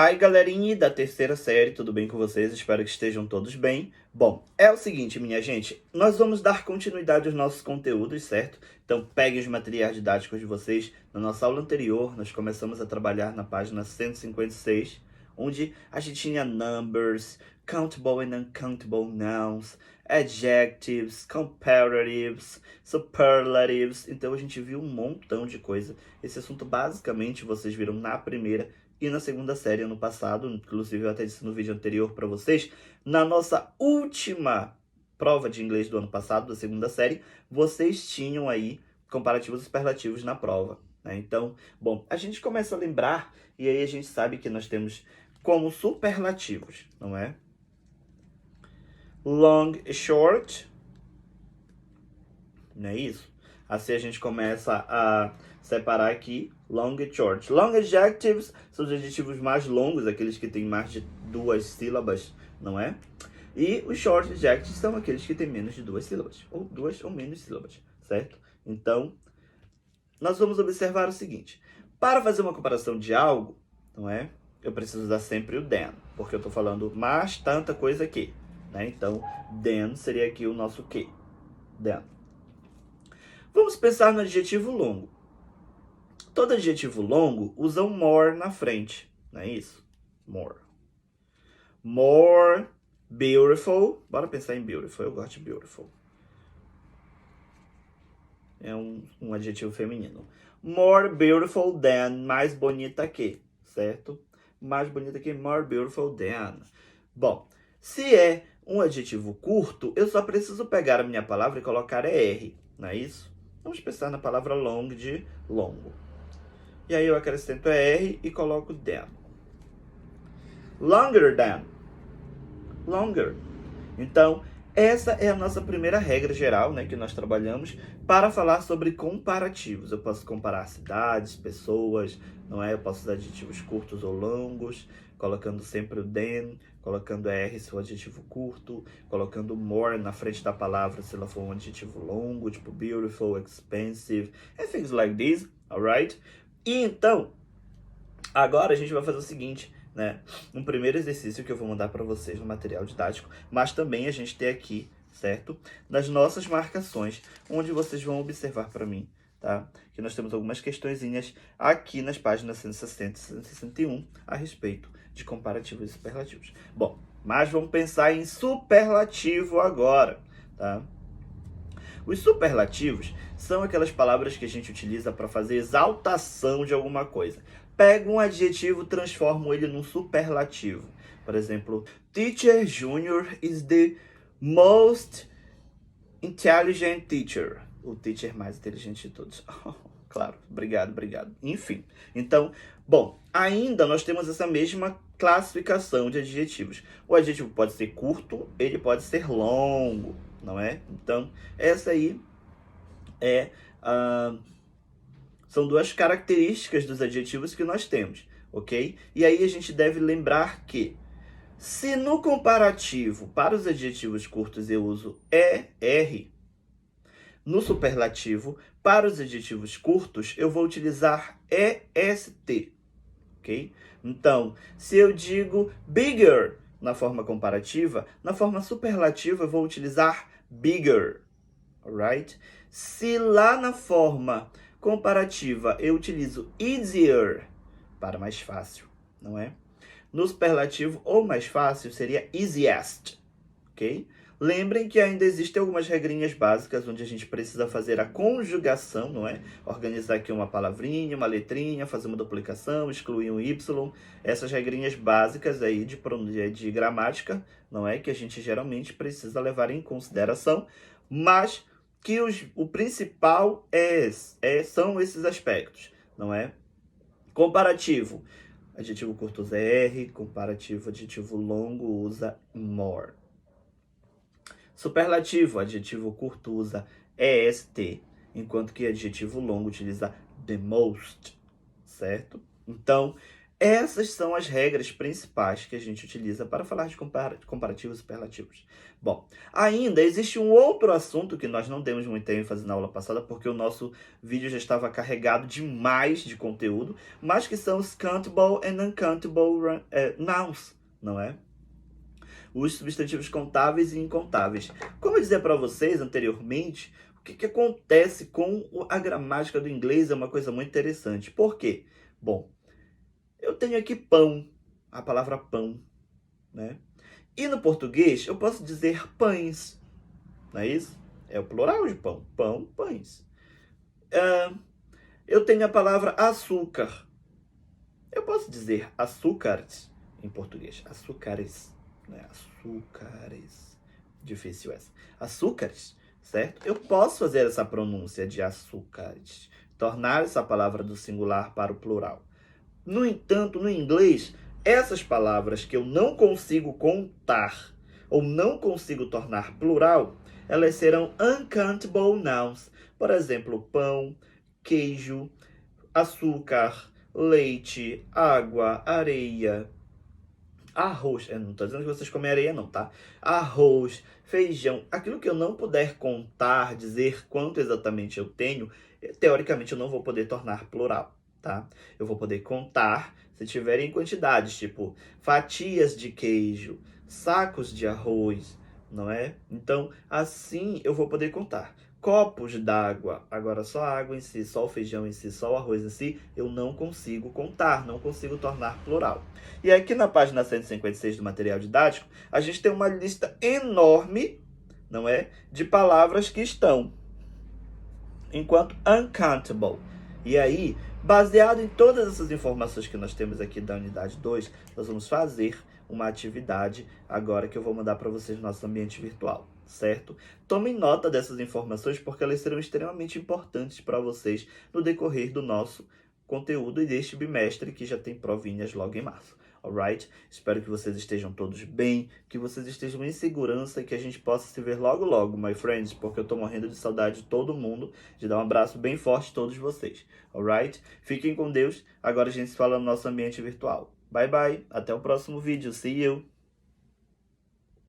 Hi, galerinha da terceira série, tudo bem com vocês? Espero que estejam todos bem. Bom, é o seguinte, minha gente, nós vamos dar continuidade aos nossos conteúdos, certo? Então, peguem os materiais didáticos de vocês. Na nossa aula anterior, nós começamos a trabalhar na página 156, onde a gente tinha numbers, countable and uncountable nouns, adjectives, comparatives, superlatives. Então, a gente viu um montão de coisa. Esse assunto, basicamente, vocês viram na primeira e na segunda série ano passado, inclusive eu até disse no vídeo anterior para vocês, na nossa última prova de inglês do ano passado, da segunda série, vocês tinham aí comparativos e superlativos na prova, né? Então, bom, a gente começa a lembrar e aí a gente sabe que nós temos como superlativos, não é? Long e short, não é isso? Assim a gente começa a separar aqui long e short. Long adjectives são os adjetivos mais longos, aqueles que têm mais de 2 sílabas, não é? E os short adjectives são aqueles que têm menos de 2 sílabas, ou 2 ou menos sílabas, certo? Então, nós vamos observar o seguinte. Para fazer uma comparação de algo, não é? Eu preciso usar sempre o than, porque eu estou falando mais tanta coisa que, né? Então, than seria aqui o nosso que. Than. Vamos pensar no adjetivo longo. Todo adjetivo longo usa um more na frente, não é isso? More. More beautiful. Bora pensar em beautiful. Eu gosto de beautiful. É um adjetivo feminino. More beautiful than. Mais bonita que, certo? Mais bonita que more beautiful than. Bom, se é um adjetivo curto, eu só preciso pegar a minha palavra e colocar er, não é isso? Vamos pensar na palavra long de longo. E aí eu acrescento er e coloco than. Longer than. Longer. Então, essa é a nossa primeira regra geral, né, que nós trabalhamos para falar sobre comparativos. Eu posso comparar cidades, pessoas, não é? Eu posso usar adjetivos curtos ou longos, colocando sempre o than, colocando er se for adjetivo curto, colocando more na frente da palavra se ela for um adjetivo longo, tipo beautiful, expensive, and things like this, alright? E então, agora a gente vai fazer o seguinte, né? Um primeiro exercício que eu vou mandar para vocês no material didático, mas também a gente tem aqui, certo? Nas nossas marcações, onde vocês vão observar para mim, tá? Que nós temos algumas questõezinhas aqui nas páginas 160 e 161 a respeito de comparativos e superlativos. Bom, mas vamos pensar em superlativo agora, tá? Os superlativos são aquelas palavras que a gente utiliza para fazer exaltação de alguma coisa. Pega um adjetivo, transforma ele num superlativo. Por exemplo, Teacher Junior is the most intelligent teacher. O teacher mais inteligente de todos. Claro, obrigado. Enfim, então, bom, ainda nós temos essa mesma classificação de adjetivos. O adjetivo pode ser curto, ele pode ser longo, não é? Então, essa aí são duas características dos adjetivos que nós temos, ok? E aí a gente deve lembrar que, se no comparativo para os adjetivos curtos eu uso ER, no superlativo para os adjetivos curtos eu vou utilizar EST, ok? Então, se eu digo bigger na forma comparativa, na forma superlativa eu vou utilizar bigger, alright? Se lá na forma comparativa eu utilizo easier para mais fácil, não é? No superlativo, ou mais fácil, seria easiest, ok? Lembrem que ainda existem algumas regrinhas básicas onde a gente precisa fazer a conjugação, não é? Organizar aqui uma palavrinha, uma letrinha, fazer uma duplicação, excluir um Y. Essas regrinhas básicas aí de gramática, não é? Que a gente geralmente precisa levar em consideração, mas que o principal são esses aspectos, não é? Comparativo. Adjetivo curto usa er, comparativo, adjetivo longo usa more. Superlativo, adjetivo curto usa est, enquanto que adjetivo longo utiliza the most, certo? Então, Essas são as regras principais que a gente utiliza para falar de comparativos superlativos. Bom, ainda existe um outro assunto que nós não demos muita ênfase na aula passada, porque o nosso vídeo já estava carregado demais de conteúdo, mas que são os countable and uncountable nouns, não é? Os substantivos contáveis e incontáveis. Como eu dizia para vocês anteriormente, o que acontece com a gramática do inglês é uma coisa muito interessante. Por quê? Bom, eu tenho aqui pão, a palavra pão, né? E no português eu posso dizer pães, não é isso? É o plural de pão, pão, pães. Eu tenho a palavra açúcar. Eu posso dizer açúcares em português, açúcares, né? Açúcares, difícil essa. Açúcares, certo? Eu posso fazer essa pronúncia de açúcares, tornar essa palavra do singular para o plural. No entanto, no inglês, essas palavras que eu não consigo contar ou não consigo tornar plural, elas serão uncountable nouns. Por exemplo, pão, queijo, açúcar, leite, água, areia, arroz. Eu não estou dizendo que vocês comem areia não, tá? Arroz, feijão. Aquilo que eu não puder contar, dizer quanto exatamente eu tenho, teoricamente eu não vou poder tornar plural. Tá? Eu vou poder contar se tiverem quantidades, tipo fatias de queijo, sacos de arroz, não é? Então, assim eu vou poder contar. Copos d'água, agora só a água em si, só o feijão em si, só o arroz em si, eu não consigo contar, não consigo tornar plural. E aqui na página 156 do material didático, a gente tem uma lista enorme, não é? De palavras que estão enquanto uncountable. E aí, baseado em todas essas informações que nós temos aqui da unidade 2, nós vamos fazer uma atividade agora que eu vou mandar para vocês no nosso ambiente virtual, certo? Tomem nota dessas informações porque elas serão extremamente importantes para vocês no decorrer do nosso conteúdo e deste bimestre que já tem provinhas logo em março. Alright? Espero que vocês estejam todos bem, que vocês estejam em segurança e que a gente possa se ver logo logo, my friends, porque eu tô morrendo de saudade de todo mundo, de dar um abraço bem forte a todos vocês. Alright? Fiquem com Deus. Agora a gente se fala no nosso ambiente virtual. Bye bye. Até o próximo vídeo. See you.